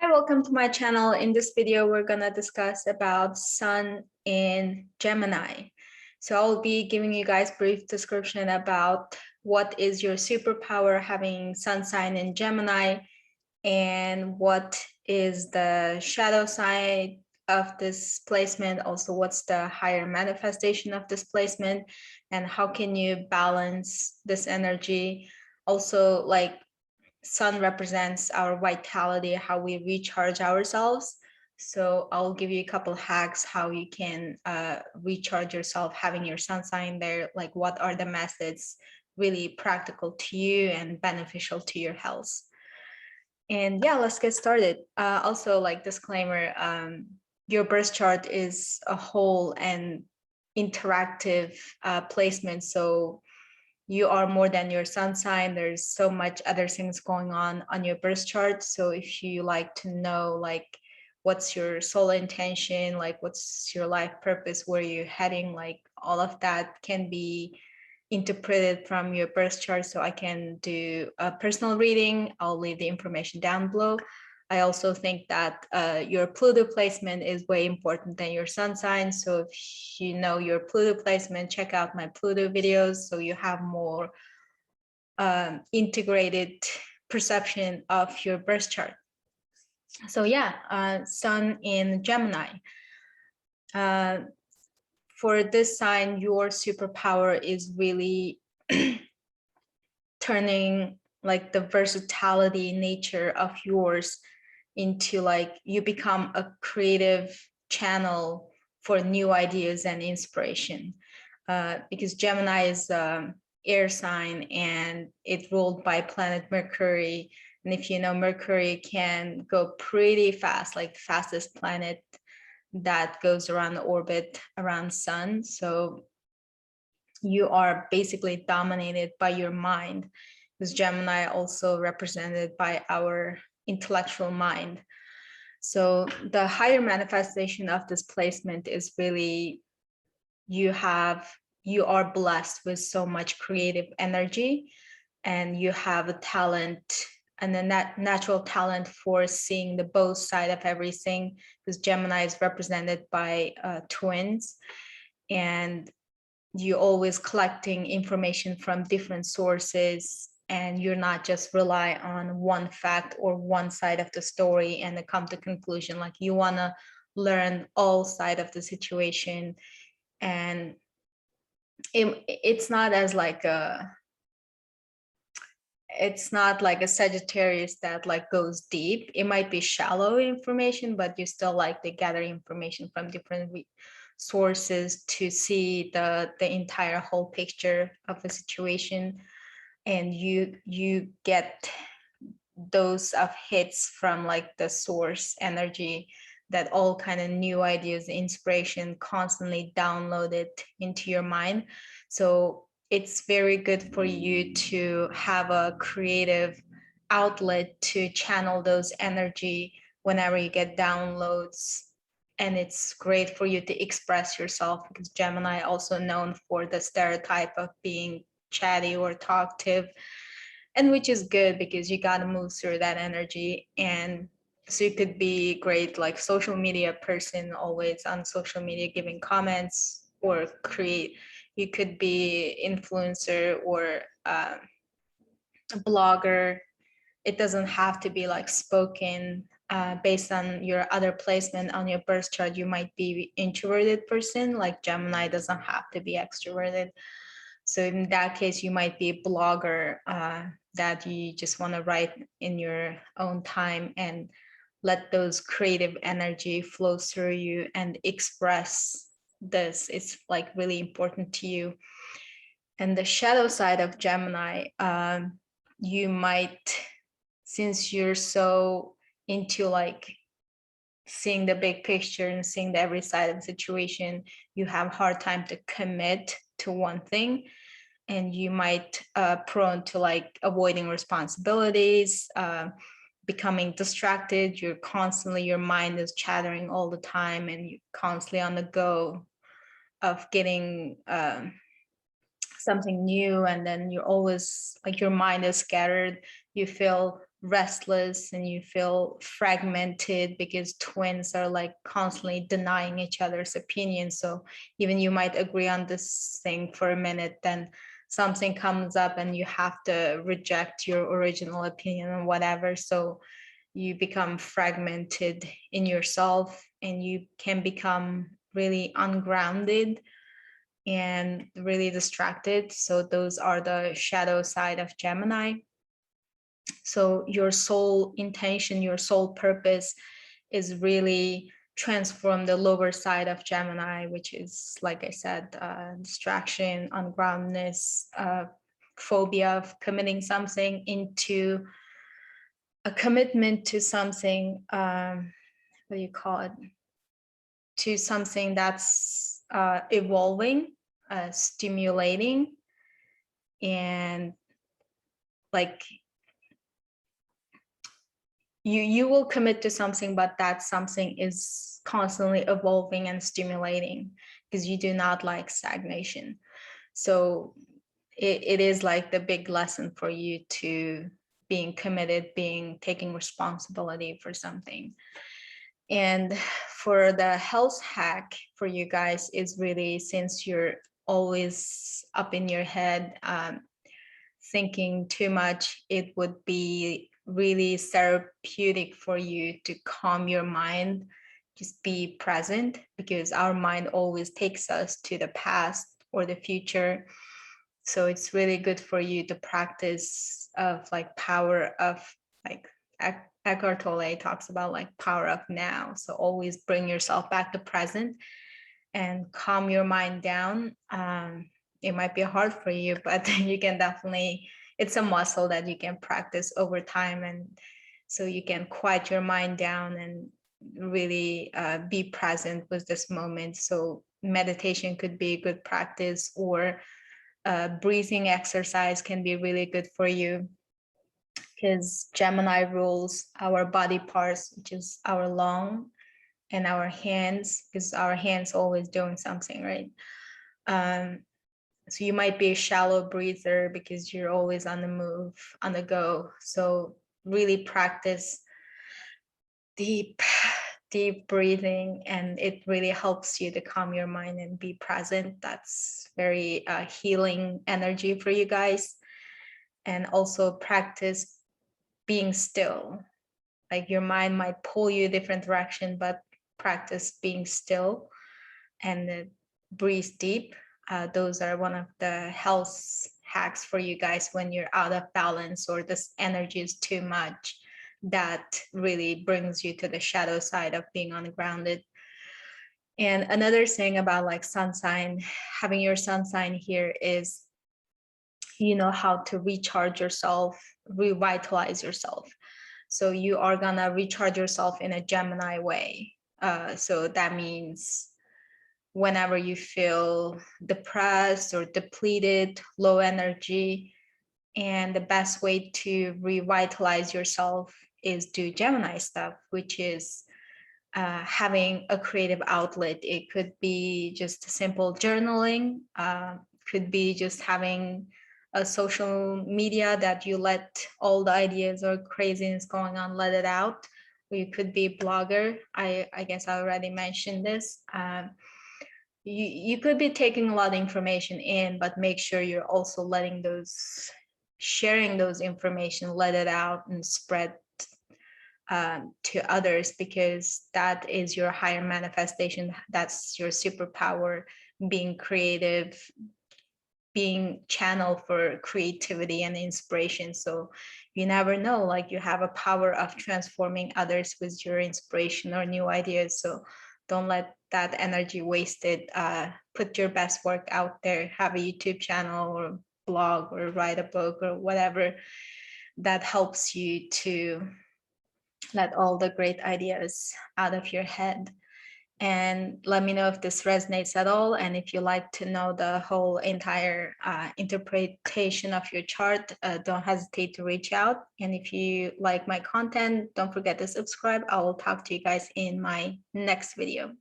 Hi, welcome to my channel. In this video, we're gonna discuss about Sun in Gemini. So I'll be giving you guys brief description about what is your superpower having Sun sign in Gemini and what is the shadow side of this placement. Also, what's the higher manifestation of this placement and how can you balance this energy? Also, like Sun represents our vitality, how we recharge ourselves. So I'll give you a couple hacks how you can recharge yourself having your sun sign there. Like what are the methods really practical to you and beneficial to your health. And yeah, let's get started. Also, like disclaimer, your birth chart is a whole and interactive placement. So you are more than your sun sign. There's so much other things going on your birth chart. So if you like to know like what's your soul intention, like what's your life purpose, where you're heading, like all of that can be interpreted from your birth chart. So I can do a personal reading. I'll leave the information down below. I also think that your Pluto placement is way important than your sun sign. So if you know your Pluto placement, check out my Pluto videos so you have more integrated perception of your birth chart. So yeah, Sun in Gemini. For this sign, your superpower is really turning like the versatility nature of yours into like you become a creative channel for new ideas and inspiration, because Gemini is air sign and it's ruled by planet Mercury. And if you know, Mercury can go pretty fast, like the fastest planet that goes around the orbit around Sun. So you are basically dominated by your mind, because Gemini also represented by our intellectual mind. So the higher manifestation of this placement is really you are blessed with so much creative energy, and you have a talent and a natural talent for seeing the both side of everything, because Gemini is represented by twins, and you're always collecting information from different sources, and you're not just rely on one fact or one side of the story and come to conclusion. Like you want to learn all side of the situation, and it's not as like it's not like a Sagittarius that like goes deep. It might be shallow information, but you still like to gather information from different sources to see the entire whole picture of the situation. And you get those of hits from like the source energy, that all kind of new ideas, inspiration constantly downloaded into your mind. So it's very good for you to have a creative outlet to channel those energy whenever you get downloads. And it's great for you to express yourself, because Gemini also known for the stereotype of being chatty or talkative, and which is good because you got to move through that energy. And so you could be great like social media person, always on social media giving comments, or create, you could be influencer or a blogger. It doesn't have to be like spoken. Based on your other placement on your birth chart, you might be introverted person, like Gemini doesn't have to be extroverted. So in that case, you might be a blogger, that you just want to write in your own time and let those creative energy flow through you and express this. It's like really important to you. And the shadow side of Gemini, you might, since you're so into like seeing the big picture and seeing the every side of the situation, you have a hard time to commit to one thing, and you might prone to like avoiding responsibilities, becoming distracted. You're constantly, your mind is chattering all the time, and you're constantly on the go of getting something new, and then you're always like your mind is scattered you feel restless and you feel fragmented because twins are like constantly denying each other's opinions. So even you might agree on this thing for a minute, then something comes up and you have to reject your original opinion or whatever. So you become fragmented in yourself and you can become really ungrounded and really distracted. So those are the shadow side of Gemini. So your soul intention, your soul purpose is really transform the lower side of Gemini, which is, like I said, distraction, ungroundedness, phobia of committing something, into a commitment to something, what do you call it? To something that's evolving, stimulating, and like you will commit to something, but that something is constantly evolving and stimulating because you do not like stagnation. So it is like the big lesson for you to being committed, taking responsibility for something. And for the health hack for you guys is really, since you're always up in your head, thinking too much, it would be really therapeutic for you to calm your mind, just be present, because our mind always takes us to the past or the future. So it's really good for you to practice of like power of, like Eckhart Tolle talks about like power of now. So always bring yourself back to present and calm your mind down. It might be hard for you, but you can definitely, it's a muscle that you can practice over time. And so you can quiet your mind down and really be present with this moment. So meditation could be a good practice, or breathing exercise can be really good for you, because Gemini rules our body parts, which is our lung and our hands, because our hands always doing something, right? So you might be a shallow breather because you're always on the move, on the go. So really practice deep breathing, and it really helps you to calm your mind and be present. That's very healing energy for you guys. And also practice being still. Like your mind might pull you a different direction, but practice being still and breathe deep. Those are one of the health hacks for you guys when you're out of balance or this energy is too much. That really brings you to the shadow side of being ungrounded. And another thing about like sun sign, having your sun sign here is, you know how to recharge yourself, revitalize yourself. So you are gonna recharge yourself in a Gemini way. So that means whenever you feel depressed or depleted, low energy, and the best way to revitalize yourself is do Gemini stuff, which is having a creative outlet. It could be just simple journaling, could be just having a social media that you let all the ideas or craziness going on, let it out. Or you could be a blogger. I guess I already mentioned this. You could be taking a lot of information in, but make sure you're also letting sharing those information, let it out and spread to others, because that is your higher manifestation. That's your superpower, being creative, being channel for creativity and inspiration. So you never know, like you have a power of transforming others with your inspiration or new ideas. So don't let that energy wasted. Put your best work out there, have a YouTube channel or blog or write a book or whatever that helps you to let all the great ideas out of your head. And let me know if this resonates at all. And if you like to know the whole entire interpretation of your chart, don't hesitate to reach out. And if you like my content, don't forget to subscribe. I will talk to you guys in my next video.